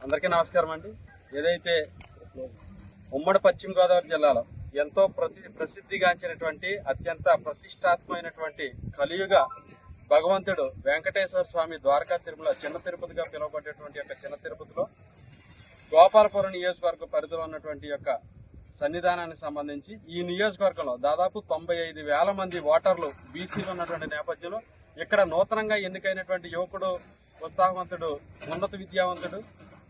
అందరికీ నమస్కారం అండి. ఏదైతే ఉమ్మడి పశ్చిమ గోదావరి జిల్లాలో ఎంతో ప్రసిద్ధిగాంచినటువంటి అత్యంత ప్రతిష్టాత్మకమైనటువంటి కలియుగ భగవంతుడు వెంకటేశ్వర స్వామి ద్వారకా తిరుమల చిన్న తిరుపతిగా పిలువబడేటువంటి యొక్క చిన్న తిరుపతిలో గోపాలపురం నియోజకవర్గ పరిధిలో ఉన్నటువంటి యొక్క సన్నిధానానికి సంబంధించి ఈ నియోజకవర్గంలో దాదాపు 95,000 మంది ఓటర్లు బీసీలు ఉన్నటువంటి నేపథ్యంలో ఇక్కడ నూతనంగా ఎన్నికైనటువంటి యువకుడు, ఉత్సాహవంతుడు, ఉన్నత విద్యావంతుడు,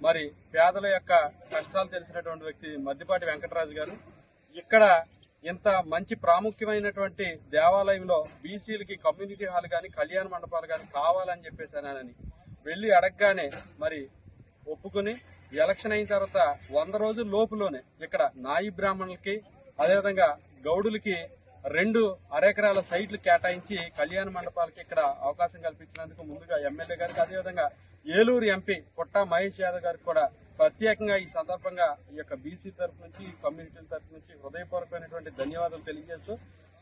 మరి పేదల యొక్క కష్టాలు తెలిసినటువంటి వ్యక్తి మద్దిపాటి వెంకటరాజు గారు ఇక్కడ ఇంత మంచి ప్రాముఖ్యమైనటువంటి దేవాలయంలో బీసీలకి కమ్యూనిటీ హాల్ కానీ కళ్యాణ మండపాలు కానీ కావాలని చెప్పేసానని వెళ్లి అడగగానే మరి ఒప్పుకుని ఎలక్షన్ అయిన తర్వాత 100 రోజుల లోపులోనే ఇక్కడ నాయి బ్రాహ్మణులకి అదేవిధంగా గౌడులకి 2 అరెకరాల సైట్లు కేటాయించి కళ్యాణ మండపాలకి ఇక్కడ అవకాశం కల్పించినందుకు ముందుగా ఎమ్మెల్యే గారికి అదేవిధంగా ఏలూరు ఎంపీ పుట్టా మహేష్ యాదవ్ గారికి కూడా ప్రత్యేకంగా ఈ సందర్భంగా ఈ యొక్క బీసీ తరఫు నుంచి కమ్యూనిటీల తరఫు నుంచి హృదయపూర్వకమైనటువంటి ధన్యవాదాలు తెలియజేస్తూ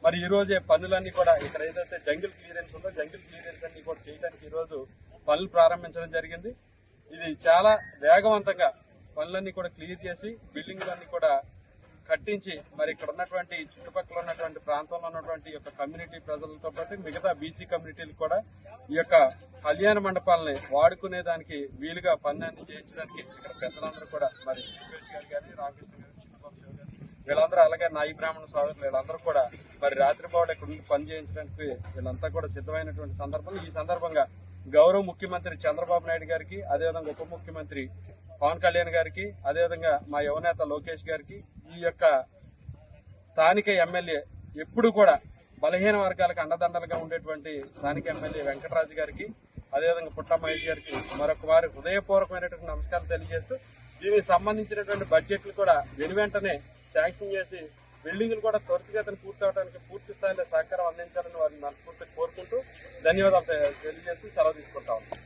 మరి ఈ రోజే పనులన్నీ కూడా ఇక్కడ ఏదైతే జంగిల్ క్లియరెన్స్ ఉందో జంగిల్ క్లియరెన్స్ అన్ని కూడా చేయడానికి ఈ రోజు పనులు ప్రారంభించడం జరిగింది. ఇది చాలా వేగవంతంగా పనులన్నీ కూడా క్లియర్ చేసి బిల్డింగ్లన్నీ కూడా కట్టించి మరి ఇక్కడ ఉన్నటువంటి చుట్టుపక్కల ఉన్నటువంటి ప్రాంతంలో ఉన్నటువంటి యొక్క కమ్యూనిటీ ప్రజలతో పాటు మిగతా బీసీ కమ్యూనిటీలు కూడా ఈ యొక్క కళ్యాణ మండపాలని వాడుకునే దానికి వీలుగా పనులన్నీ చేయించడానికి ఇక్కడ పెద్దలందరూ కూడా మరి గారి రామకృష్ణ గారు, చిన్నబాబు గారు వీళ్ళందరూ అలాగే నాయి బ్రాహ్మణ సోదరులు వీళ్ళందరూ కూడా మరి రాత్రిపాటు ఇక్కడ నుండి పని చేయించడానికి వీళ్ళంతా కూడా సిద్ధమైనటువంటి సందర్భంలో ఈ సందర్భంగా గౌరవ ముఖ్యమంత్రి చంద్రబాబు నాయుడు గారికి అదేవిధంగా ఉప ముఖ్యమంత్రి పవన్ కళ్యాణ్ గారికి అదేవిధంగా మా యువనేత లోకేష్ గారికి ఈ యొక్క స్థానిక ఎమ్మెల్యే ఎప్పుడు కూడా బలహీన వర్గాలకు అండదండలుగా ఉండేటువంటి స్థానిక ఎమ్మెల్యే వెంకటరాజు గారికి అదేవిధంగా పుట్టా మహేష్ గారికి మరొక వారి హృదయపూర్వకమైనటువంటి నమస్కారం తెలియజేస్తూ దీనికి సంబంధించినటువంటి బడ్జెట్లు కూడా వెనువెంటనే శాంక్షన్ చేసి బిల్డింగులు కూడా త్వరితగతిన పూర్తవడానికి పూర్తి స్థాయిలో సహకారం అందించాలని వారిని మనస్ఫూర్తిగా కోరుకుంటూ ధన్యవాదాలు తెలియజేస్తూ సెలవు తీసుకుంటా ఉన్నాం.